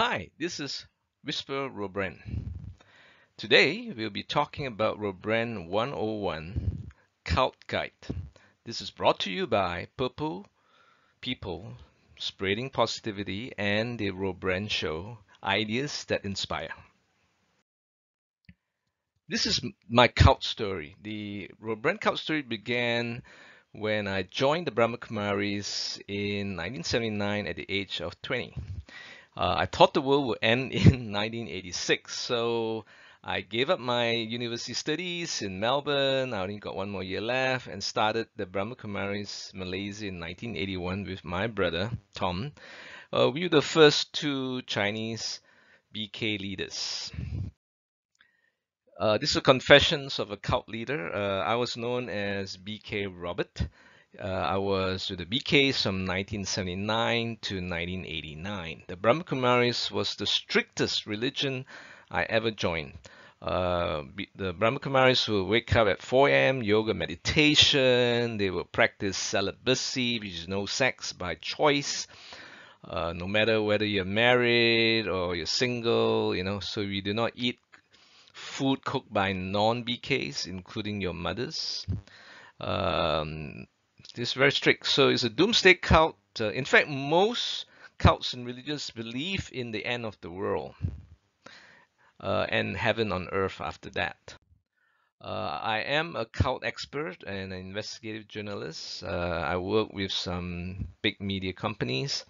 Hi, this is Whisper Robren. Today we'll be talking about Robren 101 Cult Guide. This is brought to you by Purple People Spreading Positivity and the Robren Show, Ideas that Inspire. This is my cult story. The Robren cult story began when I joined the Brahma Kumaris in 1979 at the age of 20. I thought the world would end in 1986, so I gave up my university studies in Melbourne. I only got one more year left and started the Brahma Kumaris Malaysia in 1981 with my brother Tom. We were the first two Chinese BK leaders. This is Confessions of a Cult Leader. I was known as BK Robert. I was with the BKs from 1979 to 1989. The Brahma Kumaris was the strictest religion I ever joined. The Brahma Kumaris will wake up at 4 a.m., yoga meditation. They will practice celibacy, which is no sex by choice. No matter whether you're married or you're single, so we do not eat food cooked by non-BKs, including your mothers. It's very strict. So it's a doomsday cult. In fact, most cults and religions believe in the end of the world and heaven on earth after that. I am a cult expert and an investigative journalist. I work with some big media companies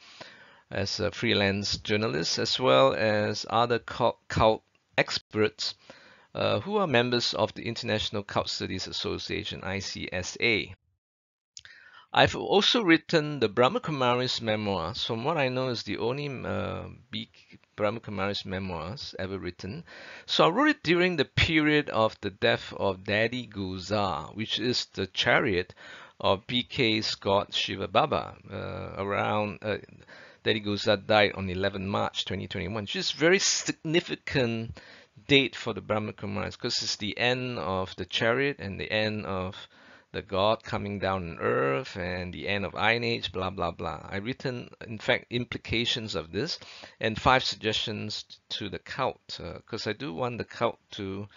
as a freelance journalist, as well as other cult experts who are members of the International Cultic Studies Association, ICSA. I've also written the Brahma Kumaris memoirs. From what I know, is the only Brahma Kumaris memoirs ever written. So I wrote it during the period of the death of Daddy Guzar, which is the chariot of BK's god Shiva Baba. Daddy Guzar died on 11 March 2021, which is very significant date for the Brahma Kumaris because it's the end of the chariot and the end of the God coming down on earth and the end of Iron Age, blah blah blah. I've written, in fact, implications of this and 5 suggestions to the cult because I do want the cult to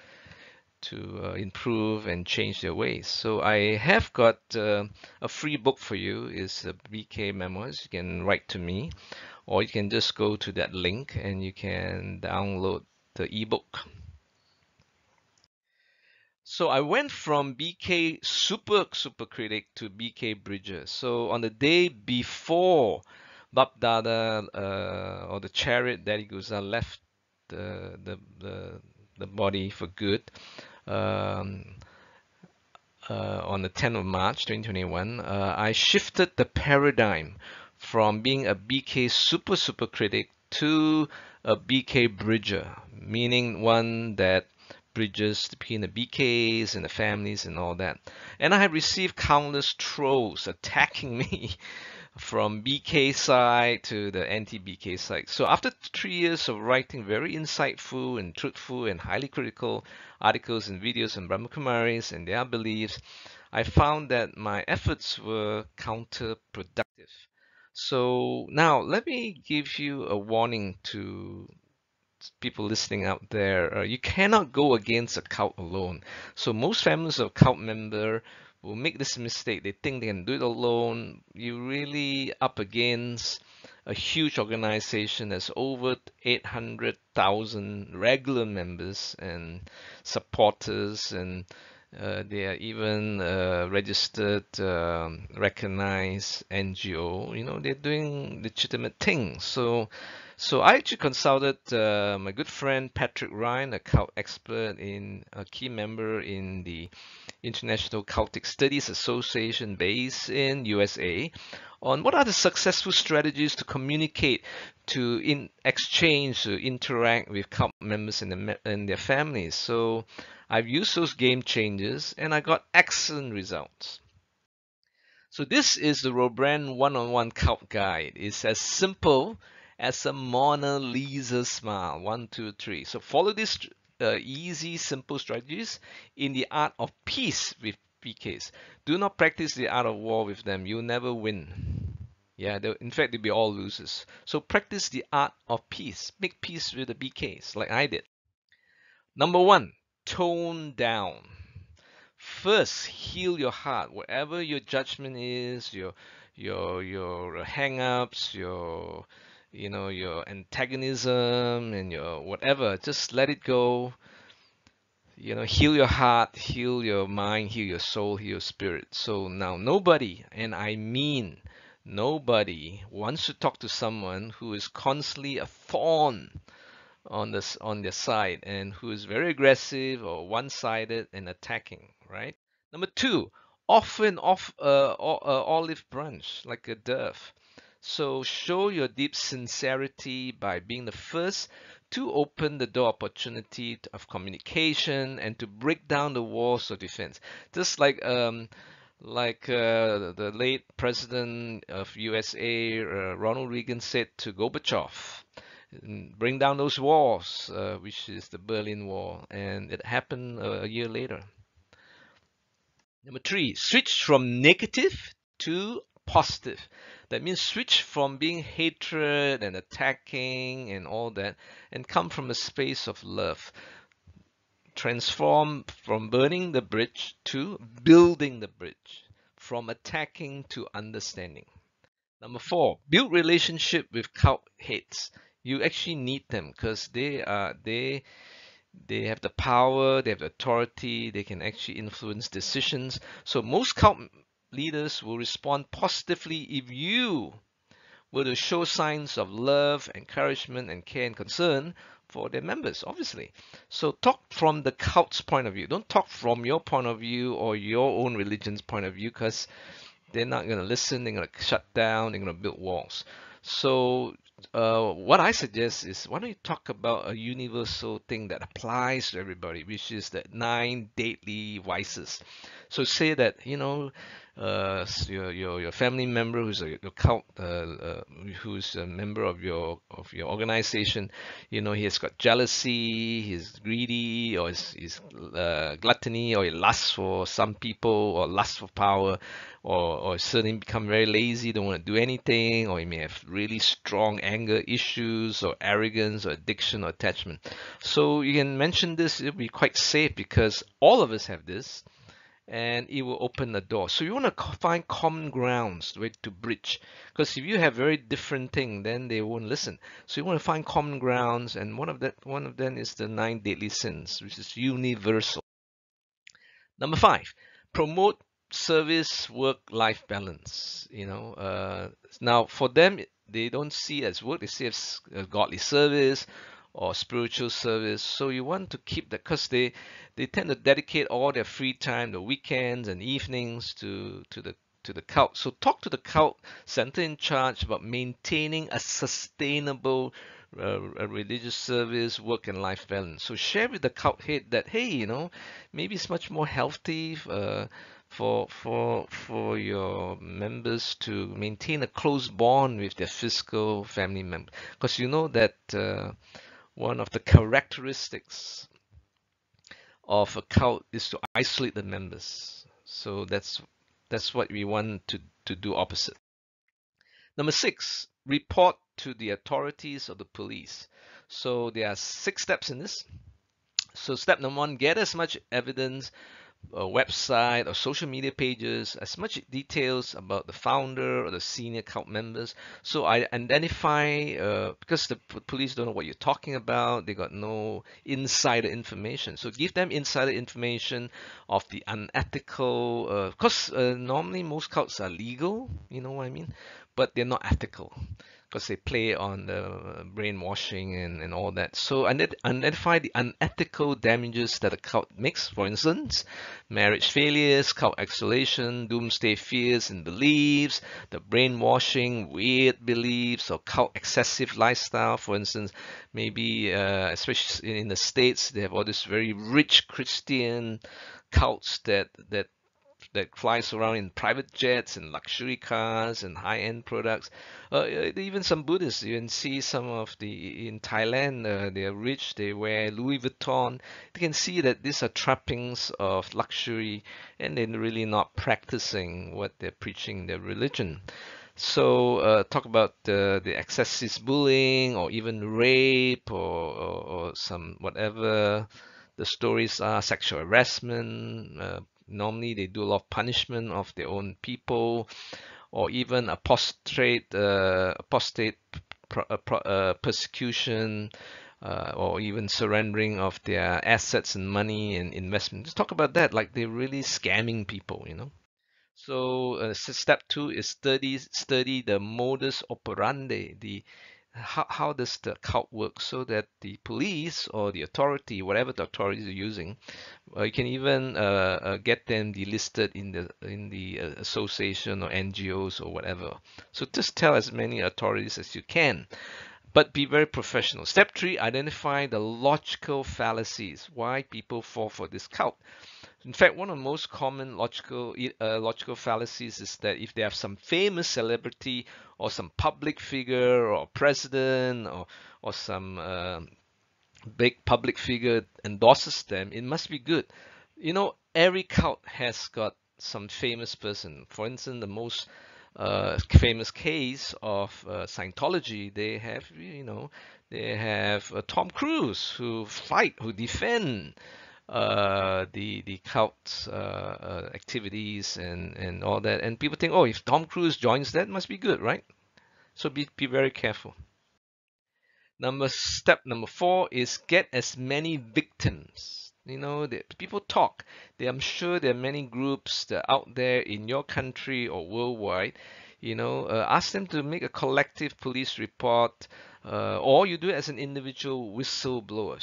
improve and change their ways. So I have got a free book for you. It's the BK Memoirs. You can write to me, or you can just go to that link and you can download the ebook. So I went from BK super critic to BK bridger. So on the day before Bap Dada or the chariot Daddy Guza left the body for good um, on the 10th of March 2021, I shifted the paradigm from being a BK super critic to a BK bridger, meaning one that bridges between the BKs and the families and all that. And I have received countless trolls attacking me from BK side to the anti-BK side. So after 3 years of writing very insightful and truthful and highly critical articles and videos on Brahma Kumaris and their beliefs, I found that my efforts were counterproductive. So now let me give you a warning to people listening out there. You cannot go against a cult alone. So most families of cult member will make this mistake. They think they can do it alone. You're really up against a huge organization that's over 800,000 regular members and supporters, and they are even registered, recognized NGO. They're doing legitimate things. So I actually consulted my good friend Patrick Ryan, a cult expert a key member in the International Cultic Studies Association based in USA, on what are the successful strategies to communicate, to exchange, to interact with cult members and their families. So I've used those game changers and I got excellent results. So this is the Robren one-on-one cult guide. It's as simple as a Mona Lisa smile. 1, 2, 3. So follow these easy, simple strategies in the art of peace with PKs. Do not practice the art of war with them. You'll never win. Yeah, in fact, they'll be all losers. So practice the art of peace. Make peace with the BKs, like I did. Number one, tone down. First, heal your heart. Whatever your judgment is, your hang-ups, your antagonism and your whatever, just let it go. Heal your heart, heal your mind, heal your soul, heal your spirit. So now nobody, and I mean nobody, wants to talk to someone who is constantly a thorn on their side and who is very aggressive or one-sided and attacking, right? Number two, often olive branch like a dove. So show your deep sincerity by being the first to open the door opportunity of communication and to break down the walls of defense. Just like the late president of USA, Ronald Reagan, said to Gorbachev, bring down those walls, which is the Berlin Wall, and it happened a year later. Number three, switch from negative to positive. That means switch from being hatred and attacking and all that and come from a space of love. Transform from burning the bridge to building the bridge, from attacking to understanding. Number four, build relationship with cult heads. You actually need them because they have the power, they have the authority, they can actually influence decisions. So most cult leaders will respond positively if you were to show signs of love, encouragement, and care and concern for their members, obviously. So talk from the cult's point of view. Don't talk from your point of view or your own religion's point of view because they're not going to listen, they're going to shut down, they're going to build walls. So what I suggest is, why don't you talk about a universal thing that applies to everybody, which is the 9 deadly vices. So say that, your family member who's your cult, who's a member of your organization, he has got jealousy, he's greedy, or he's gluttony, or he lusts for some people, or lust for power, or suddenly become very lazy, don't want to do anything, or he may have really strong anger issues, or arrogance, or addiction, or attachment. So you can mention this, it'll be quite safe because all of us have this, and it will open the door. So you want to find common grounds to bridge, because if you have very different thing, then they won't listen. So you want to find common grounds, and one of them is the 9 deadly sins, which is universal. Number 5, promote service work-life balance. Now for them, they don't see it as work, they see it as godly service or spiritual service. So you want to keep that, because they tend to dedicate all their free time, the weekends and evenings, to the cult. So talk to the cult center in charge about maintaining a sustainable a religious service, work and life balance. So share with the cult head that, hey, maybe it's much more healthy for your members to maintain a close bond with their physical family members, because you know that one of the characteristics of a cult is to isolate the members. So that's what we want to do opposite. Number 6, report to the authorities or the police. So there are 6 steps in this. So step number 1, get as much evidence, a website or social media pages, as much details about the founder or the senior cult members. So I identify, because the police don't know what you're talking about, they got no insider information. So give them insider information of the unethical, because normally most cults are legal, you know what I mean? But they're not ethical, because they play on the brainwashing and all that. So identify the unethical damages that a cult makes. For instance, marriage failures, cult isolation, doomsday fears and beliefs, the brainwashing, weird beliefs, or cult excessive lifestyle. For instance, maybe especially in the States, they have all this very rich Christian cults that flies around in private jets and luxury cars and high-end products. Even some Buddhists, you can see some of in Thailand, they are rich, they wear Louis Vuitton. You can see that these are trappings of luxury, and they're really not practicing what they're preaching, their religion. So talk about the excessive bullying or even rape or some whatever the stories are, sexual harassment. Normally they do a lot of punishment of their own people, or even apostate persecution, or even surrendering of their assets and money and investment. Just talk about that, like they're really scamming people, you know. So step two is study the modus operandi, the how does the cult work, so that the police or the authority, whatever the authorities are using, you can even get them delisted in the association or NGOs or whatever. So just tell as many authorities as you can, but be very professional. Step three, identify the logical fallacies, why people fall for this cult. In fact, one of the most common logical fallacies is that if they have some famous celebrity or some public figure or president or some big public figure endorses them, it must be good. You know, every cult has got some famous person. For instance, the most famous case of Scientology, they have, you know, they have Tom Cruise who defend the cult activities and all that. And people think, oh, if Tom Cruise joins that, must be good, right? So be very careful. Step number four is get as many victims. You know, people talk. I'm sure there are many groups that are out there in your country or worldwide. You know, ask them to make a collective police report, or you do it as an individual whistleblower.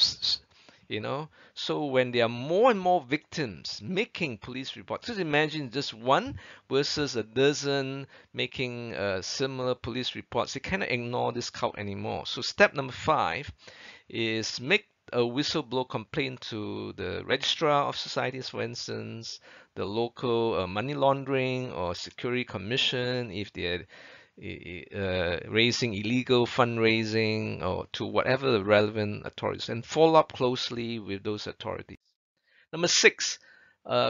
You know, so when there are more and more victims making police reports, just imagine just one versus a dozen making similar police reports. You cannot ignore this cult anymore. So step number five is make a whistleblower complaint to the registrar of societies, for instance, the local money laundering or security commission, if they're raising illegal fundraising, or to whatever the relevant authorities, and follow up closely with those authorities. Number six,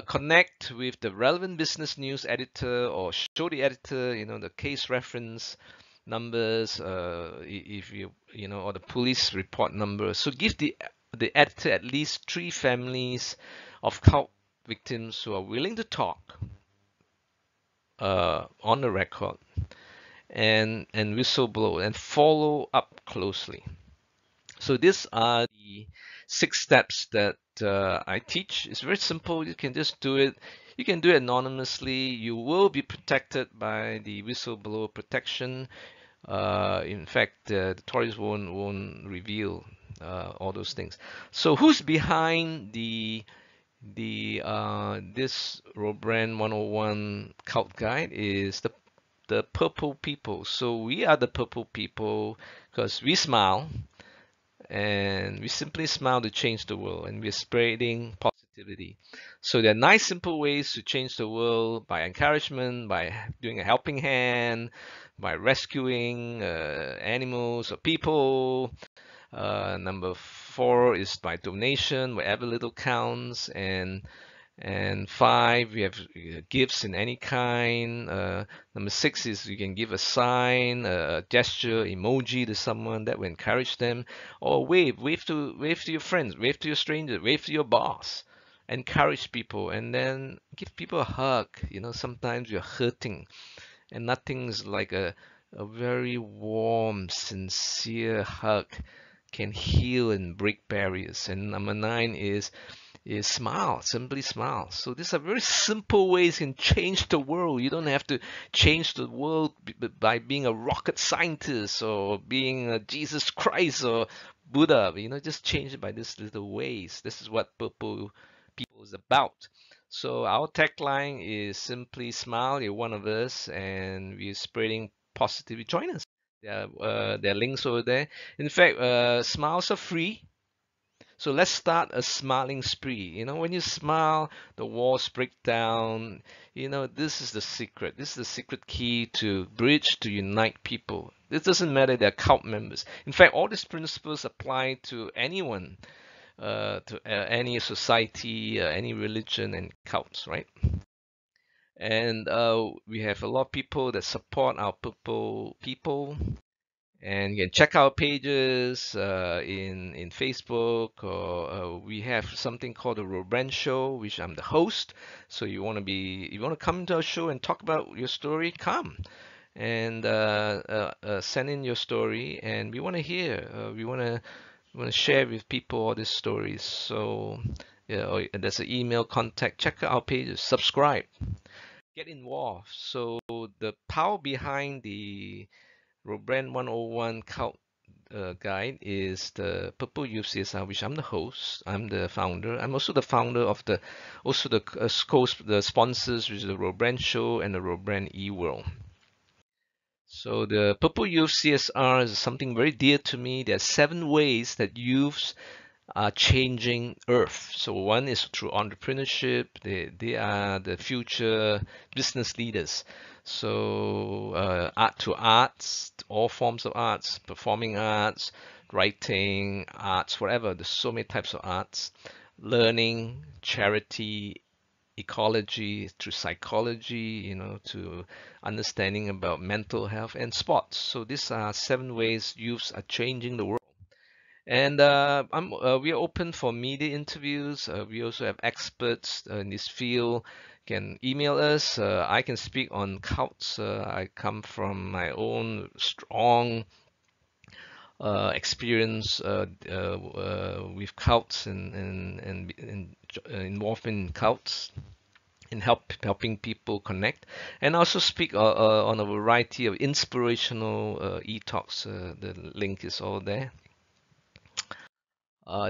connect with the relevant business news editor or show the editor, you know, the case reference numbers, if you know, or the police report number. So give the editor at least 3 families of cult victims who are willing to talk on the record, and whistleblow and follow up closely. So these are the 6 steps that I teach. It's very simple. You can just do it. You can do it anonymously. You will be protected by the whistleblower protection. In fact, the authorities won't reveal all those things. So who's behind this Robren 101 cult guide is the purple people. So we are the purple people because we smile, and we simply smile to change the world, and we're spreading positivity. So there are nice simple ways to change the world: by encouragement, by doing a helping hand, by rescuing animals or people. Number 4 is by donation, wherever little counts. And 5, we have gifts in any kind. Number 6 is you can give a sign, a gesture, emoji to someone that will encourage them, or wave to your friends, wave to your stranger, wave to your boss. Encourage people, and then give people a hug. You know, sometimes you're hurting, and nothing's like a very warm, sincere hug can heal and break barriers. And number 9 is smile, simply smile. So these are very simple ways you can change the world. You don't have to change the world by being a rocket scientist or being a Jesus Christ or Buddha. You know, just change it by these little ways. This is what Purple People is about. So our tagline is simply smile. You're one of us, and we're spreading positivity. Join us. There are links over there. In fact, smiles are free. So let's start a smiling spree. You know, when you smile, the walls break down. You know, this is the secret. This is the secret key to bridge, to unite people. This doesn't matter they're cult members. In fact, all these principles apply to anyone, to any society, any religion, and cults, right? And we have a lot of people that support our purple people. And you can check our pages in Facebook, or we have something called the Robren Show, which I'm the host. So you want to come to our show and talk about your story, come and send in your story, and we want to hear. We want to share with people all these stories. So yeah, there's an email contact. Check out our pages, subscribe, get involved. So the power behind the Robren 101 Cult Guide is the Purple Youth CSR, which I'm the host. I'm the founder. I'm also the founder of the sponsors, which is the Robren Show and the Robren eWorld. So the Purple Youth CSR is something very dear to me. There are 7 ways that youths are changing Earth. So one is through entrepreneurship. They are the future business leaders. So art to arts, all forms of arts, performing arts, writing, arts, whatever. There's so many types of arts. Learning, charity, ecology, through psychology, to understanding about mental health and sports. So these are 7 ways youths are changing the world. And we are open for media interviews. We also have experts in this field. Can email us. I can speak on cults. I come from my own strong experience with cults and involved in cults in helping people connect, and also speak on a variety of inspirational e-talks. The link is all there.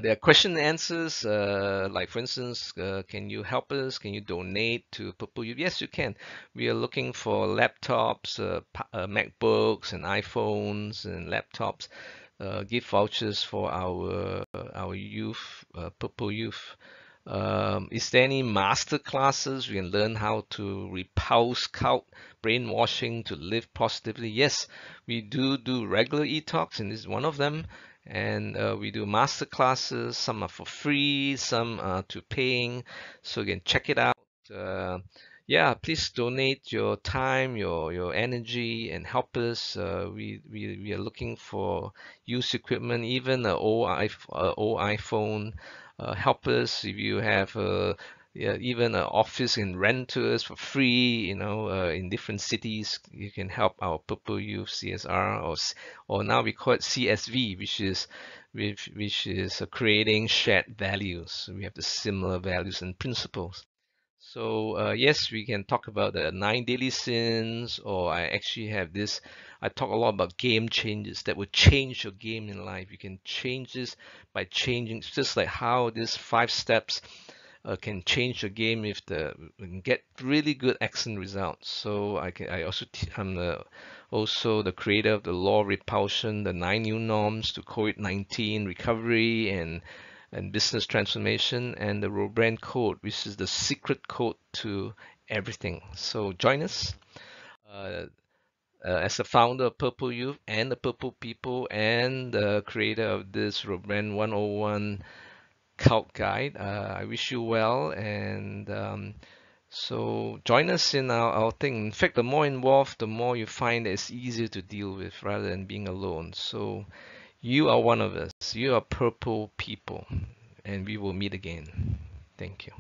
There are question and answers, like for instance, can you help us? Can you donate to Purple Youth? Yes, you can. We are looking for laptops, MacBooks, and iPhones and laptops, gift vouchers for our youth, Purple Youth. Is there any master classes we can learn how to repulse cult brainwashing to live positively? Yes, we do regular e-talks, and this is one of them. And we do master classes. Some are for free, some are to paying. So you can check it out. Uh, yeah, please donate your time, your energy, and help us. We are looking for used equipment, even an old iPhone. Help us if you have yeah, even an office and rent to us for free. In different cities, you can help our Purple Youth CSR, or now we call it CSV, which is creating shared values. We have the similar values and principles. So yes, we can talk about the 9 daily sins, or I actually have this. I talk a lot about game changes that would change your game in life. You can change this by changing, it's just like how these 5 steps can change your game if we can get really good excellent results. So I'm also the creator of the law of repulsion, the 9 new norms to COVID-19 recovery and business transformation, and the Robren code, which is the secret code to everything. So join us. Uh, as the founder of Purple Youth and the Purple People and the creator of this Robren 101 Cult Guide, I wish you well, and so join us in our thing. In fact, the more involved, the more you find that it's easier to deal with rather than being alone. So you are one of us. You are Purple People, and we will meet again. Thank you.